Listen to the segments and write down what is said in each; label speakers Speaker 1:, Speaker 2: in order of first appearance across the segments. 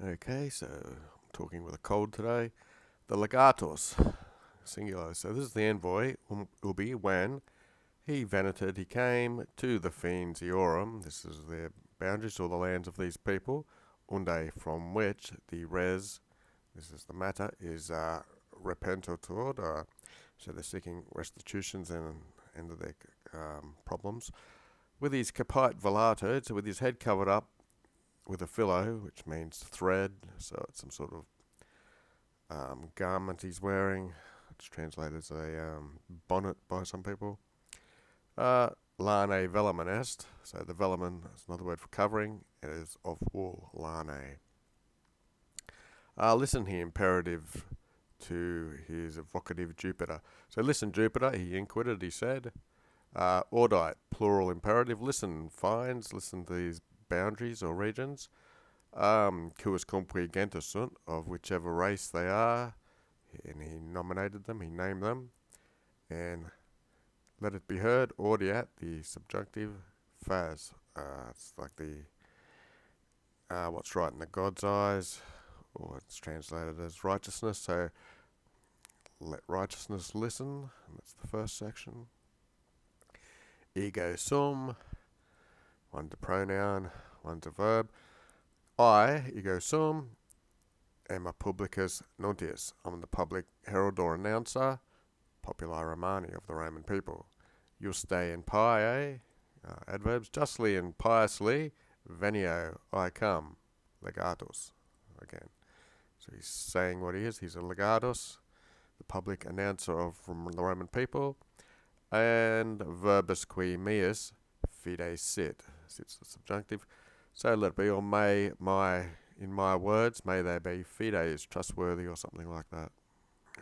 Speaker 1: Okay, so I'm talking with a cold today. The legatus, singular. So this is the envoy, Urbe, when he venated, he came to the fiends Eorum. This is their boundaries or the lands of these people. Unde, from which the res, this is the matter, is repentatur. So they're seeking restitutions and end of their problems. With his capite velato, so with his head covered up with a philo, which means thread, so it's some sort of garment he's wearing. It's translated as a bonnet by some people. Lane velamen est, so the velamen is another word for covering. It is of wool, lane. Listen here, imperative to his evocative Jupiter. So listen, Jupiter, he inquired, he said. Audite, plural imperative. Listen, finds, listen to these boundaries or regions. Quis compregentus sunt, of whichever race they are, and he nominated them, he named them, and let it be heard. Audiat, the subjunctive. Phas, it's like the what's right in the God's eyes, or it's translated as righteousness. So let righteousness listen. And that's the first section. Ego sum, one's a pronoun, one's a verb. I, ego sum, am a publicus nuntius. I'm the public herald or announcer, populi Romani, of the Roman people. Juste in pie, adverbs, justly and piously, venio, I come, legatus, again. So he's saying what he is. He's a legatus, the public announcer of from the Roman people. And verbus qui meus, fide sit. Sit's the subjunctive. So let it be, or may in my words, may they be. Fide is trustworthy or something like that.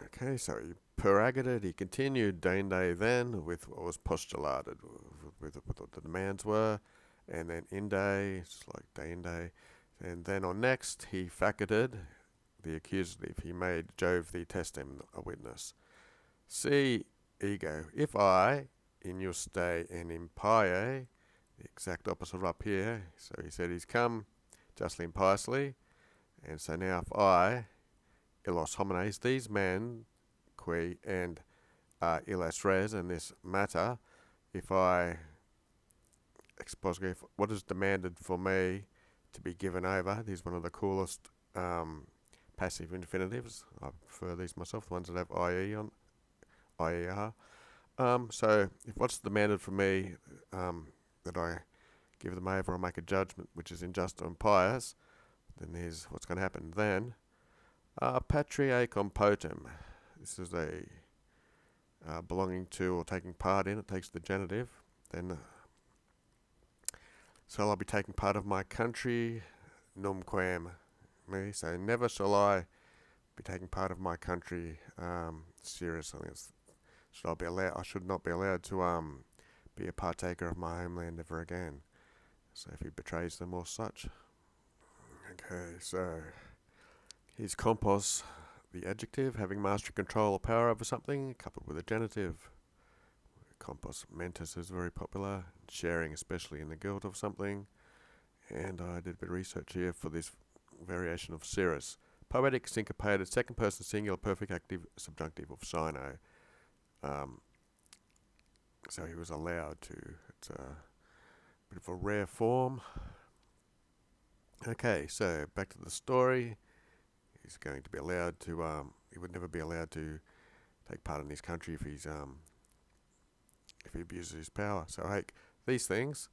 Speaker 1: Okay, so he peragated, he continued dende then with what was postulated, with what the demands were, and then inde, it's like dende, and then on next he faceted the accusative, he made Jove the testim a witness. See, ego, if I, in juste and impie, the exact opposite of up here, so he said he's come justly and piously, and so now if I, illos homines, these men, qui and illas res, and this matter, if I expose what is demanded for me to be given over, this is one of the coolest passive infinitives. I prefer these myself, the ones that have IE on, IER. So if what's demanded from me that I give them over or make a judgment which is unjust or impious, then here's what's going to happen then. Patria compotum. This is a belonging to or taking part in. It takes the genitive. Then, so I'll be taking part of my country, numquam. Me, so never shall I be taking part of my country seriously. I should not be allowed to be a partaker of my homeland ever again. So if he betrays them or such. Okay, so he's compos, the adjective, having mastery, control, or power over something, coupled with a genitive. Compos mentis is very popular, sharing especially in the guilt of something. And I did a bit of research here for this variation of Cirrus. Poetic, syncopated, second person singular, perfect active, subjunctive of sino. So he was allowed to. It's a bit of a rare form. Okay, so back to the story. He's going to be allowed to. He would never be allowed to take part in his country if he abuses his power. So, hey, these things.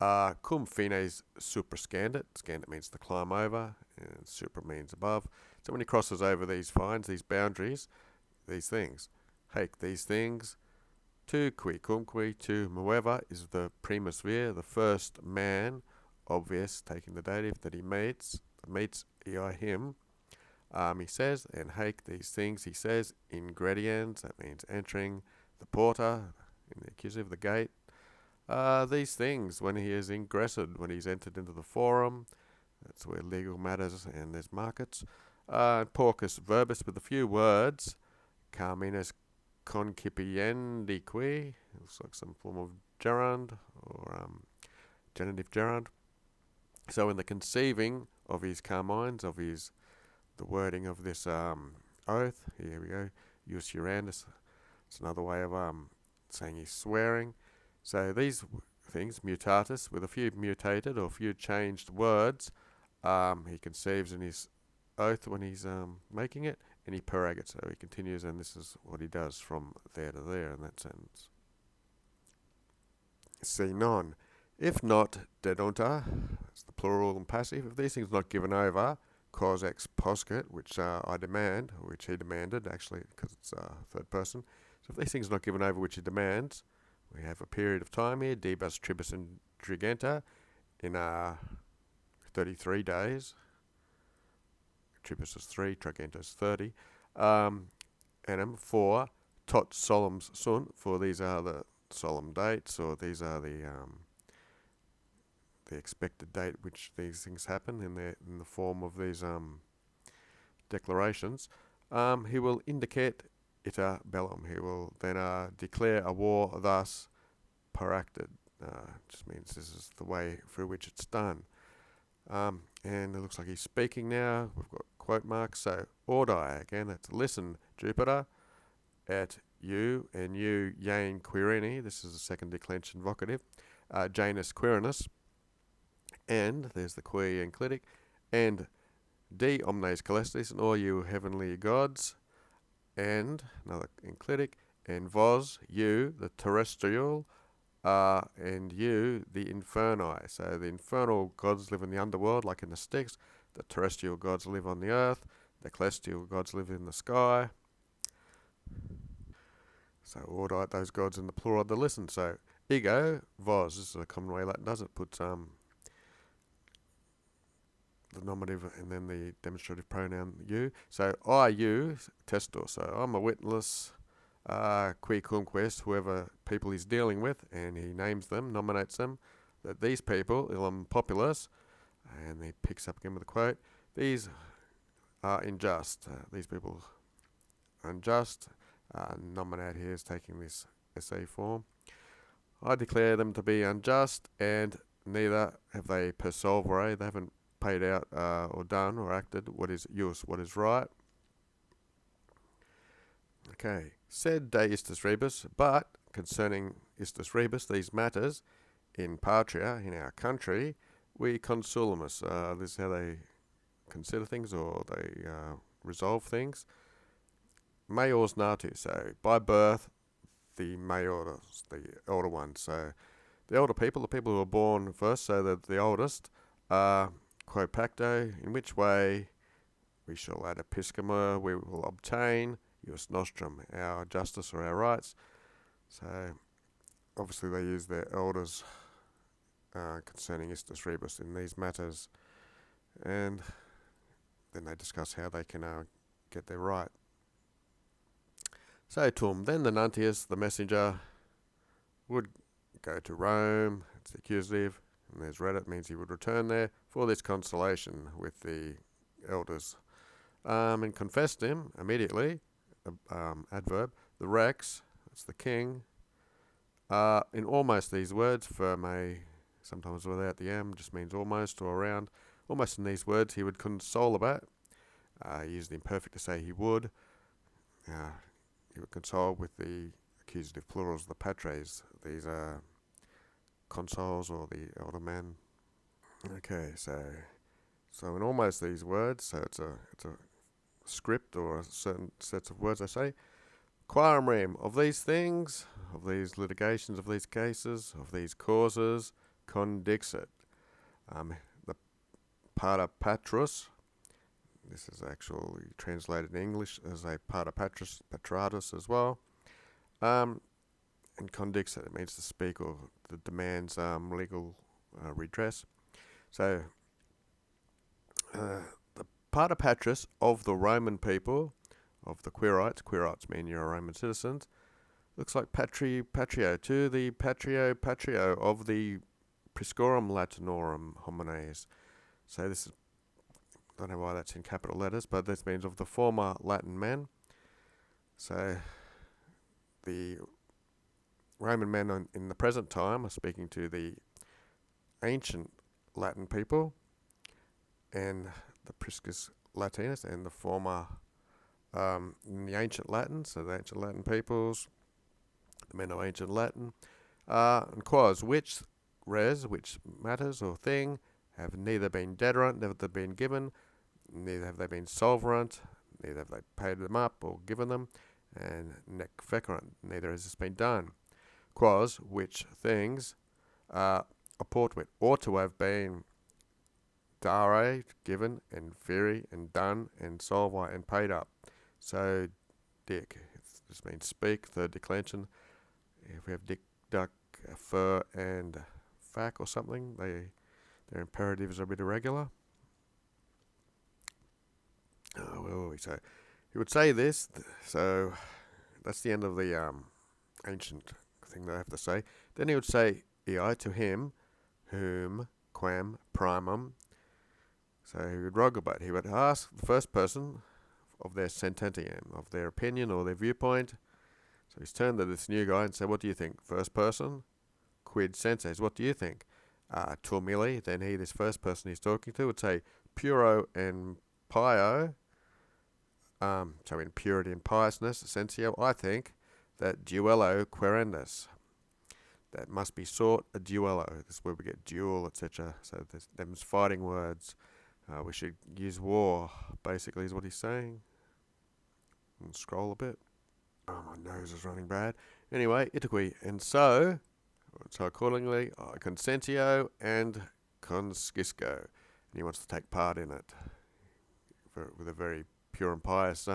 Speaker 1: Cum fines superscandit. Scandit means to climb over, and super means above. So when he crosses over these fines, these boundaries, these things. Hake, these things. Tu qui cumque, tu whoever is the primus vir, the first man, obvious, taking the dative that he meets him. He says, and hake these things, he says, ingredients, that means entering, the porta, in the accusative, the gate. These things, when he is ingressed, when he's entered into the forum, that's where legal matters and there's markets. Porcus verbis, with a few words, carmines concipiendique, looks like some form of gerund, or genitive gerund. So in the conceiving of his carmines, of the wording of this oath. Here we go. Jus urandis. It's another way of saying he's swearing. So these things, mutatis, with a few mutated or a few changed words, he conceives in his oath when he's making it, and he peragit. So he continues, and this is what he does from there to there in that sentence. C non. If not dedunta, it's the plural and passive. If these things are not given over, cause ex poscit, which I demand, which he demanded, actually, because it's third person. So if these things are not given over, which he demands, we have a period of time here, debus tribus and trigenta, in 33 days. Tribus is 3, trigenta is 30. Annum 4, tot solemns sunt, for these are the solemn dates, or these are the expected date which these things happen in the form of these declarations. He will indicate ita bellum. He will then declare a war thus peracted. Just means this is the way through which it's done. And it looks like he's speaking now. We've got quote marks. So audai, again, that's listen, Jupiter, at you, and you, Jane Quirini. This is the second declension vocative. Janus Quirinus, and there's the qui enclitic, and D omnes celestis, and all you heavenly gods, and another enclitic, and vos, you, the terrestrial, and you, the inferni. So the infernal gods live in the underworld, like in the Styx. The terrestrial gods live on the earth. The celestial gods live in the sky. So audite those gods in the plural to listen. So ego, vos, this is a common way Latin does it, puts the nominative and then the demonstrative pronoun you. So I, you, testor. So I'm a witness, qui cumquest, whoever people he's dealing with, and he names them, nominates them, that these people, illum populus, and he picks up again with a quote, these are unjust. These people are unjust. Nominate here is taking this essay form. I declare them to be unjust, and neither have they per solvere, they haven't paid out or done or acted what is jus, what is right. Okay, sed de istis rebus, but concerning istis rebus, these matters, in patria, in our country, we consulamus. This is how they consider things, or they resolve things. Mayors natu, so by birth, the mayors, the elder ones. So the elder people, the people who are born first, so that the oldest, quo pacto, in which way we shall ad episcoma, we will obtain jus nostrum, our justice or our rights. So obviously they use their elders concerning istis rebus in these matters, and then they discuss how they can get their right. So tum, then the nuntius, the messenger, would go to Rome, it's the accusative, and there's Reddit, means he would return there for this consolation with the elders, and confessed him immediately, adverb, the rex, that's the king, in almost these words, firme, sometimes without the m, just means almost or around, almost in these words, he would console about, he used the imperfect to say he would, he would console with the accusative plurals, the patres, these are consoles or the elder men. Okay, so in almost these words, so it's a script or a certain sets of words I say. Quorum rem, of these things, of these litigations, of these cases, of these causes, condixit. The parta patris, this is actually translated in English as a parta patris, patratus as well. And condixit, it means to speak or that demands legal redress. So the parta patris of the Roman people, of the Quirites mean you're Roman citizens, looks like patrio, to the patrio of the Priscorum Latinorum homines. So this is, I don't know why that's in capital letters, but this means of the former Latin men. So the Roman men in the present time are speaking to the ancient Latin people, and the Priscus Latinus, and the former in the ancient Latin, so the ancient Latin peoples, the men of ancient Latin, and quas, which matters or thing have neither been dederant, neither been given, neither have they been solverant, neither have they paid them up or given them, and nec fecerant, neither has this been done. Quas, which things, apportuit, ought to have been dare, given, and feri, and done, and solvi, and paid up. So, dic, this means speak, third declension. If we have dic, duck, fur, and fac or something, their imperatives are a bit irregular. Where were we? So, he would say this, so that's the end of the ancient thing that I have to say. Then he would say, ei, to him, whom, quam, primum. So he would rogobate. He would ask the first person of their sententiam, of their opinion or their viewpoint. So he's turned to this new guy and said, what do you think? First person, quid senses, what do you think? Turmili, then he, this first person he's talking to, would say, puro and pio, so in purity and piousness, sensio, I think that duello querendus, that must be sought a duello. This is where we get duel, etc. So them's fighting words. We should use war, basically, is what he's saying. And scroll a bit. Oh, my nose is running bad. Anyway, itaque, and so accordingly, consentio and conscisco. And he wants to take part in it with a very pure and pious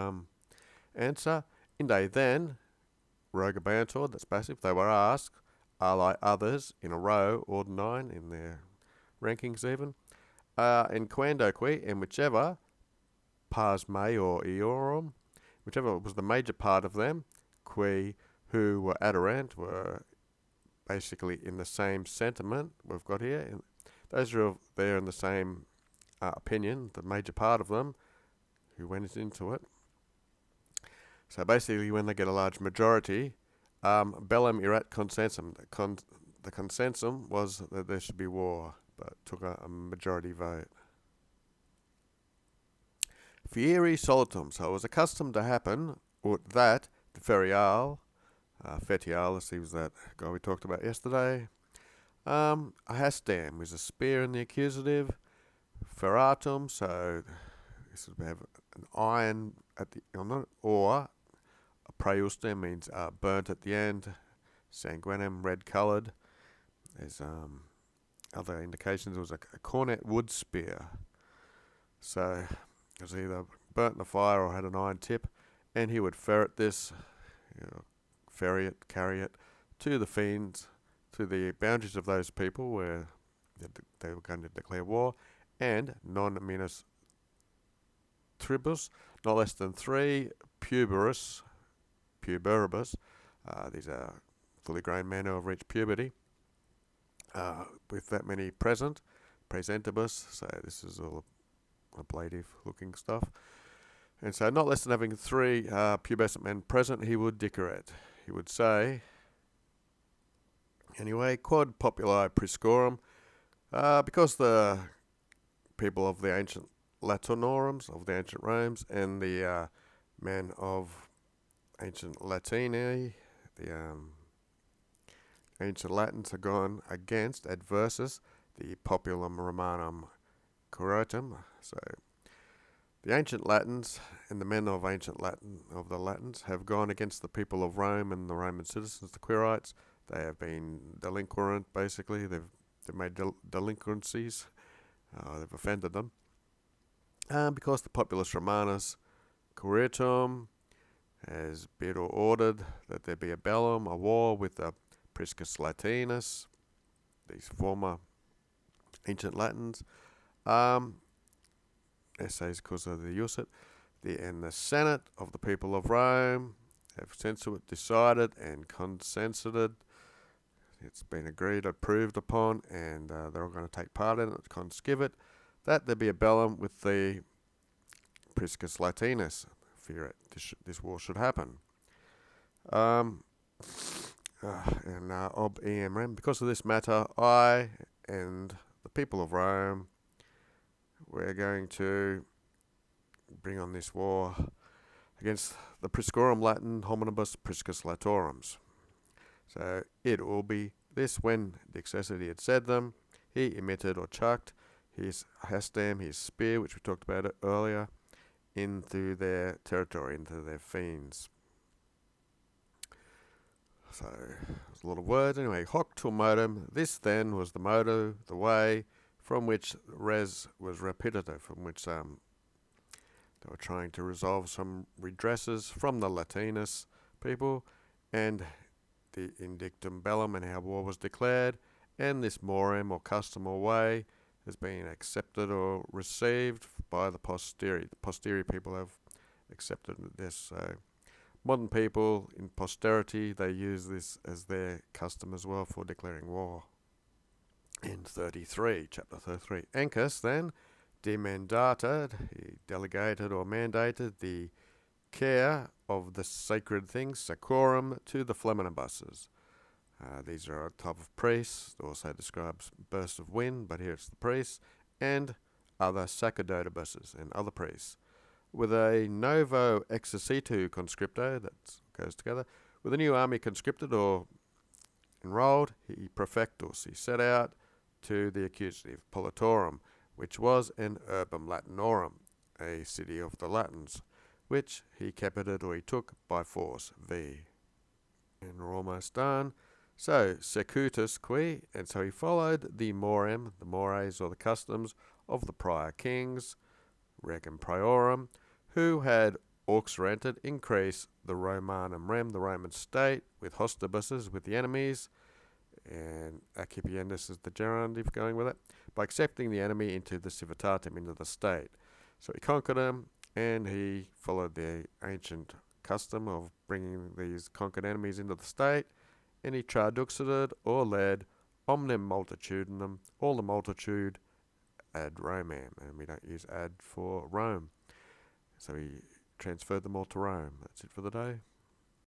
Speaker 1: answer. Inde then, rogabantor, that's passive, they were asked, are like others in a row, or 9 in their rankings even, and quandoque, and whichever, pars me or eorum, whichever was the major part of them, who were adorant, were basically in the same sentiment we've got here. And those are there in the same opinion, the major part of them, who went into it. So basically, when they get a large majority, bellum erat consensum. The consensum was that there should be war, but took a majority vote. Fieri solitum. So it was accustomed to happen that the ferial, fetialis, he was that guy we talked about yesterday. A hastam was a spear in the accusative. Ferratum, so this would have an iron at the on it, or a praeustem means burnt at the end. Sanguinem, red coloured. There's other indications. It was a cornet wood spear. So it was either burnt in the fire or had an iron tip, and he would ferret this, carry it to the fiends, to the boundaries of those people where they were going to declare war, and non minus tribus, not less than 3 puberibus. These are fully grown men who have reached puberty, with that many presentibus, so this is all ablative looking stuff. And so not less than having 3 pubescent men present, he would dicerat. He would say, anyway, quod populi priscorum, because the people of the ancient Latinorums, of the ancient Romes, and the men of ancient Latini, the ancient Latins, are gone against adversus the populum Romanum curatum. So the ancient Latins and the men of ancient Latin of the Latins have gone against the people of Rome and the Roman citizens, the Quirites. They have been delinquent, basically. They've made delinquencies. They've offended them. Because the populus Romanus curatum has bid or ordered that there be a bellum, a war with the Priscus Latinus, these former ancient Latins. Essays because of the usit. And the Senate of the people of Rome have sensuit decided and consensuted. It's been agreed, approved upon, and they're all going to take part in it, conscrivit, that there be a bellum with the Priscus Latinus. Fear it, this war should happen. And ob eam rem, because of this matter, I and the people of Rome we're going to bring on this war against the Priscorum Latin hominibus priscus latorums. So it will be this: when Dixecity had said them, he emitted or chucked his hastam, his spear, which we talked about earlier, into their territory, into their fiends. So, there's a lot of words. Anyway, hoc to modum. This then was the modo, the way, from which res was repetitive, from which they were trying to resolve some redresses from the Latinus people, and the indictum bellum, and how war was declared, and this morem or custom or way has been accepted or received by the posterior. The posterior people have accepted this. So modern people in posterity, they use this as their custom as well for declaring war. In 33, chapter 33, Ancus then demandated, he delegated or mandated the care of the sacred things, sacrorum, to the fleminibusses. These are a type of priests. It also describes bursts of wind, but here it's the priests, and other sacerdotibusses and other priests. With a novo exercitu conscripto, that goes together, with a new army conscripted or enrolled, he prefectus, he set out to the accusative Politorum, which was an urbum Latinorum, a city of the Latins, which he capited or he took by force, v. And we're almost done. So, secutus qui, and so he followed the morem, the mores or the customs of the prior kings, regem priorum, who had auxerented, increase the Romanum rem, the Roman state, with hostibuses, with the enemies, and accipiendus is the gerundive going with it, by accepting the enemy into the civitatem, into the state. So he conquered them, and he followed the ancient custom of bringing these conquered enemies into the state, and he traduxed or led omnem multitudinem, all the multitude, ad Romam, and we don't use ad for Rome. So he transferred them all to Rome. That's it for the day.